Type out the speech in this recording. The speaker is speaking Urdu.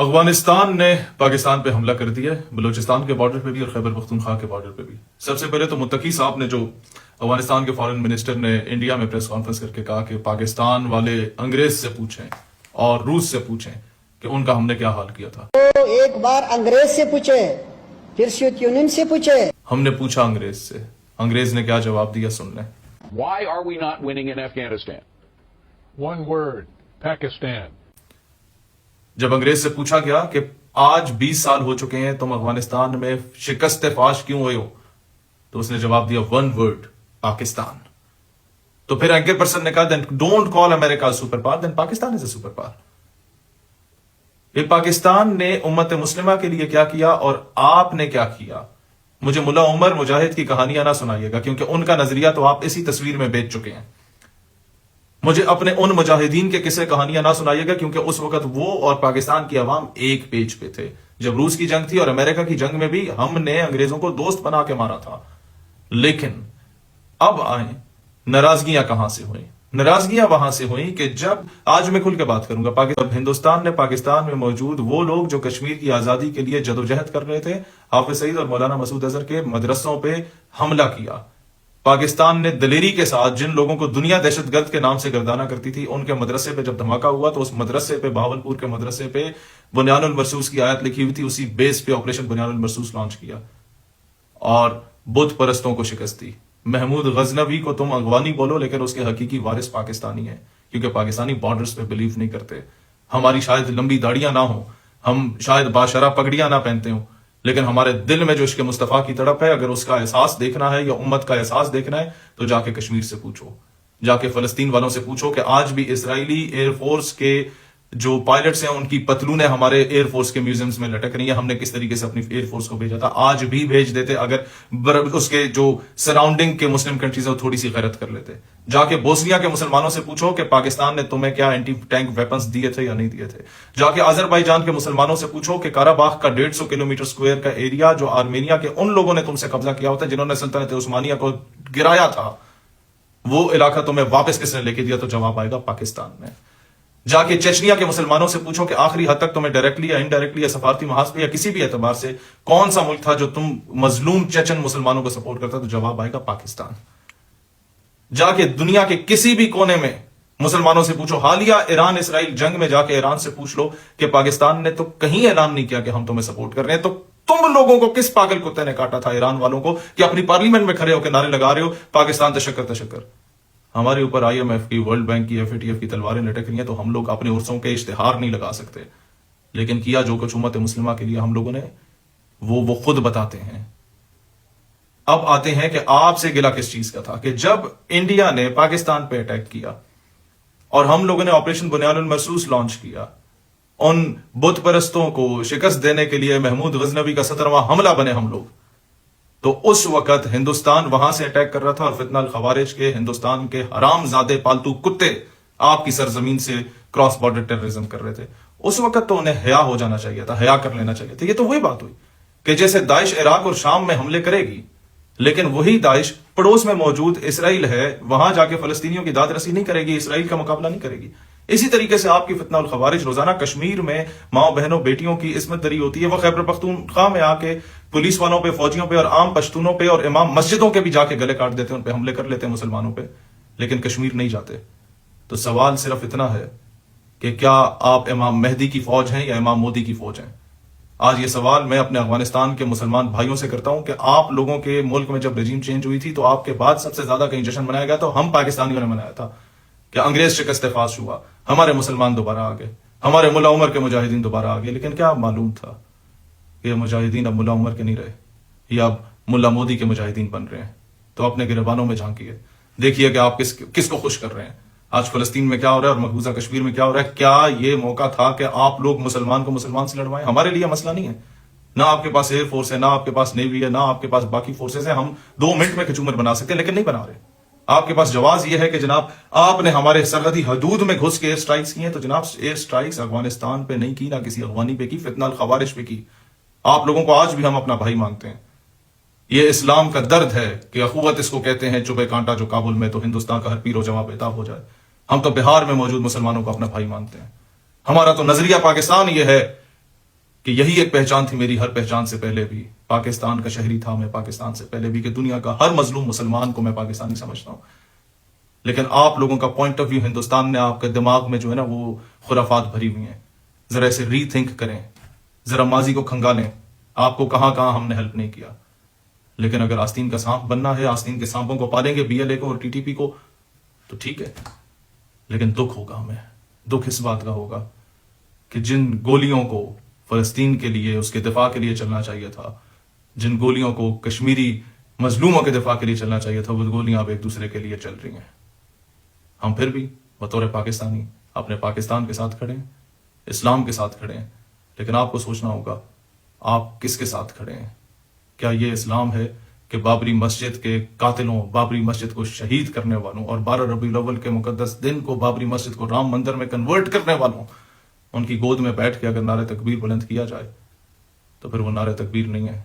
افغانستان نے پاکستان پہ حملہ کر دیا ہے، بلوچستان کے بارڈر پہ بھی اور خیبر پختونخوا کے بارڈر پہ بھی۔ سب سے پہلے تو متقی صاحب نے، جو افغانستان کے فارن منسٹر نے انڈیا میں پریس کانفرنس کر کے کہا کہ پاکستان والے انگریز سے پوچھیں اور روس سے پوچھیں کہ ان کا ہم نے کیا حال کیا تھا۔ تو ایک بار انگریز سے پوچھے، پھر سوویت یونین سے پوچھے۔ ہم نے پوچھا انگریز سے، انگریز نے کیا جواب دیا سن لیں۔ Why are we not winning in Afghanistan? One word, Pakistan. جب انگریز سے پوچھا گیا کہ آج 20 سال ہو چکے ہیں، تم افغانستان میں شکست فاش کیوں ہوئے ہو، تو اس نے جواب دیا ون ورڈ، پاکستان۔ تو پھر اینکر پرسن نے کہا then don't call America super power, then Pakistan is a super power. یہ پاکستان نے امت مسلمہ کے لیے کیا کیا اور آپ نے کیا کیا؟ مجھے ملا عمر مجاہد کی کہانیاں نہ سنائیے گا، کیونکہ ان کا نظریہ تو آپ اسی تصویر میں بیچ چکے ہیں۔ مجھے اپنے ان مجاہدین کے قصے کہانیاں نہ سنائیے گا، کیونکہ اس وقت وہ اور پاکستان کی عوام ایک پیج پہ تھے۔ جب روس کی جنگ تھی اور امریکہ کی جنگ میں بھی ہم نے انگریزوں کو دوست بنا کے مارا تھا۔ لیکن اب آئیں، ناراضگیاں کہاں سے ہوئیں؟ ناراضگیاں وہاں سے ہوئیں کہ جب، آج میں کھل کے بات کروں گا، جب ہندوستان نے پاکستان میں موجود وہ لوگ جو کشمیر کی آزادی کے لیے جدوجہد کر رہے تھے، حافظ سعید اور مولانا مسعود اظہر کے مدرسوں پہ حملہ کیا۔ پاکستان نے دلیری کے ساتھ جن لوگوں کو دنیا دہشت گرد کے نام سے گردانا کرتی تھی، ان کے مدرسے پہ جب دھماکہ ہوا تو اس مدرسے پہ، بہاولپور کے مدرسے پہ بنیان المرصوص کی آیت لکھی ہوئی تھی، اسی بیس پہ آپریشن بنیان المرصوص لانچ کیا اور بت پرستوں کو شکست دی۔ محمود غزنوی کو تم اغوانی بولو، لیکن اس کے حقیقی وارث پاکستانی ہیں، کیونکہ پاکستانی بارڈرز پہ بلیو نہیں کرتے۔ ہماری شاید لمبی داڑیاں نہ ہوں، ہم شاید باشرہ پگڑیاں نہ پہنتے ہوں، لیکن ہمارے دل میں جو عشق مصطفیٰ کی تڑپ ہے، اگر اس کا احساس دیکھنا ہے یا امت کا احساس دیکھنا ہے تو جا کے کشمیر سے پوچھو، جا کے فلسطین والوں سے پوچھو کہ آج بھی اسرائیلی ایئر فورس کے جو پائلٹس ہیں ان کی پتلونیں ہمارے ایئر فورس کے میوزیمز میں لٹک رہی ہیں۔ ہم نے کس طریقے سے اپنی ایئر فورس کو بھیجا تھا، آج بھی بھیج دیتے اگر اس کے جو سراؤنڈنگ کے مسلم کنٹریز ہیں وہ تھوڑی سی غیرت کر لیتے۔ جا کے بوسنیا کے مسلمانوں سے پوچھو کہ پاکستان نے تمہیں کیا اینٹی ٹینک ویپنز دیے تھے یا نہیں دیے تھے۔ جا کے آذربائیجان کے مسلمانوں سے پوچھو کہ قراباغ کا 150 کلومیٹر اسکوائر کا ایریا جو آرمینیا کے ان لوگوں نے تم سے قبضہ کیا ہوتا ہے، جنہوں نے سلطنت عثمانیہ کو گرایا تھا، وہ علاقہ تمہیں واپس کس نے لے کے دیا؟ تو جواب آئے گا پاکستان نے۔ جا کے چچنیا کے مسلمانوں سے پوچھو کہ آخری حد تک تمہیں ڈائریکٹلی یا انڈائریکٹلی یا سفارتی محاذ پہ یا کسی بھی اعتبار سے کون سا ملک تھا جو تم مظلوم چچن مسلمانوں کو سپورٹ کرتا؟ تو جواب آئے گا پاکستان۔ جا کے دنیا کے کسی بھی کونے میں مسلمانوں سے پوچھو، حالیہ ایران اسرائیل جنگ میں جا کے ایران سے پوچھ لو کہ پاکستان نے تو کہیں اعلان نہیں کیا کہ ہم تمہیں سپورٹ کر رہے ہیں۔ تو تم لوگوں کو کس پاگل کتے نے کاٹا تھا ایران والوں کو کہ اپنی پارلیمنٹ میں کھڑے ہو کے نعرے لگا رہے ہو پاکستان تشکر تشکر؟ ہمارے اوپر IMF کی، ورلڈ بینک کی، FATF کی تلواریں لٹک رہی ہیں، تو ہم لوگ اپنے عرصوں کے اشتہار نہیں لگا سکتے، لیکن کیا جو کچھ امت مسلمہ کے لیے ہم لوگوں نے وہ خود بتاتے ہیں۔ اب آتے ہیں کہ آپ سے گلہ کس چیز کا تھا کہ جب انڈیا نے پاکستان پہ اٹیک کیا اور ہم لوگوں نے آپریشن بنیان المرصوص لانچ کیا، ان بت پرستوں کو شکست دینے کے لیے محمود غزنوی کا 17واں حملہ بنے ہم لوگ، تو اس وقت ہندوستان وہاں سے اٹیک کر رہا تھا اور فتنہ الخوارج کے ہندوستان کے حرام زادے پالتو کتے آپ کی سرزمین سے کراس بارڈر ٹیررزم کر رہے تھے۔ اس وقت تو انہیں حیا ہو جانا چاہیے تھا، حیا کر لینا چاہیے تھا۔ یہ تو وہی بات ہوئی کہ جیسے داعش عراق اور شام میں حملے کرے گی، لیکن وہی داعش پڑوس میں موجود اسرائیل ہے، وہاں جا کے فلسطینیوں کی داد رسی نہیں کرے گی، اسرائیل کا مقابلہ نہیں کرے گی۔ اسی طریقے سے آپ کی فتنہ الخوارج روزانہ کشمیر میں ماں بہنوں بیٹیوں کی عصمت دری ہوتی ہے، وہ خیبر پختونخوا میں آ کے پولیس والوں پہ، فوجیوں پہ اور عام پشتونوں پہ اور امام مسجدوں کے بھی جا کے گلے کاٹ دیتے ہیں، ان پہ حملے کر لیتے ہیں مسلمانوں پہ، لیکن کشمیر نہیں جاتے۔ تو سوال صرف اتنا ہے کہ کیا آپ امام مہدی کی فوج ہیں یا امام مودی کی فوج ہیں؟ آج یہ سوال میں اپنے افغانستان کے مسلمان بھائیوں سے کرتا ہوں کہ آپ لوگوں کے ملک میں جب رجیم چینج ہوئی تھی تو آپ کے بعد سب سے زیادہ کہیں جشن منایا گیا تو ہم پاکستانیوں نے منایا تھا کہ انگریز شکست فاش ہوا، ہمارے مسلمان دوبارہ آ گئے، ہمارے ملا عمر کے مجاہدین دوبارہ آ گئے۔ لیکن کیا معلوم تھا کہ یہ مجاہدین اب ملا عمر کے نہیں رہے، یا اب ملا مودی کے مجاہدین بن رہے ہیں؟ تو اپنے گریبانوں میں جھانکیے، دیکھیے کہ آپ کس کو خوش کر رہے ہیں۔ آج فلسطین میں کیا ہو رہا ہے اور مقبوضہ کشمیر میں کیا ہو رہا ہے؟ کیا یہ موقع تھا کہ آپ لوگ مسلمان کو مسلمان سے لڑوائیں؟ ہمارے لیے مسئلہ نہیں ہے، نہ آپ کے پاس ایئر فورس ہے، نہ آپ کے پاس نیوی ہے، نہ آپ کے پاس باقی فورسز ہیں، ہم 2 منٹ میں کچومر بنا سکتے ہیں، لیکن نہیں بنا رہے۔ آپ کے پاس جواز یہ ہے کہ جناب آپ نے ہمارے سرحدی حدود میں گھس کے ایئر سٹرائکس کی ہیں، تو جناب ایئر سٹرائکس افغانستان پہ نہیں کی، نہ کسی افغانی پہ کی، فتنہ الخوارج پہ کی۔ آپ لوگوں کو آج بھی ہم اپنا بھائی مانتے ہیں۔ یہ اسلام کا درد ہے کہ اخوت اس کو کہتے ہیں، چبھے کانٹا جو کابل میں تو ہندوستان کا ہر پیر و جواب بےتاب ہو جائے۔ ہم تو بہار میں موجود مسلمانوں کو اپنا بھائی مانتے ہیں۔ ہمارا تو نظریہ پاکستان یہ ہے کہ یہی ایک پہچان تھی میری ہر پہچان سے پہلے بھی. پاکستان کا شہری تھا میں پاکستان سے پہلے بھی, کہ دنیا کا ہر مظلوم مسلمان کو میں پاکستانی سمجھتا ہوں. لیکن آپ لوگوں کا پوائنٹ آف ویو, ہندوستان نے آپ کے دماغ میں جو ہے نا وہ خرافات بھری ہوئی ہیں. ذرا اسے ری تھنک کریں, ذرا ماضی کو کھنگالیں. آپ کو کہاں کہاں ہم نے ہیلپ نہیں کیا. لیکن اگر آستین کا سانپ بننا ہے, آستین کے سانپوں کو پالیں گے, BLA کو اور TTP کو, تو ٹھیک ہے. لیکن دکھ ہوگا ہمیں, دکھ اس بات کا ہوگا کہ جن گولیوں کو فلسطین کے لیے, اس کے دفاع کے لیے چلنا چاہیے تھا, جن گولیوں کو کشمیری مظلوموں کے دفاع کے لیے چلنا چاہیے تھا, وہ گولیاں اب ایک دوسرے کے لیے چل رہی ہیں. ہم پھر بھی بطور پاکستانی اپنے پاکستان کے ساتھ کھڑے ہیں, اسلام کے ساتھ کھڑے ہیں. لیکن آپ کو سوچنا ہوگا آپ کس کے ساتھ کھڑے ہیں. کیا یہ اسلام ہے کہ بابری مسجد کے قاتلوں, بابری مسجد کو شہید کرنے والوں, اور 12 ربیع الاول کے مقدس دن کو بابری مسجد کو رام مندر میں کنورٹ کرنے والوں, ان کی گود میں بیٹھ کے اگر نعرہ تکبیر بلند کیا جائے تو پھر وہ نعرہ تکبیر نہیں ہے,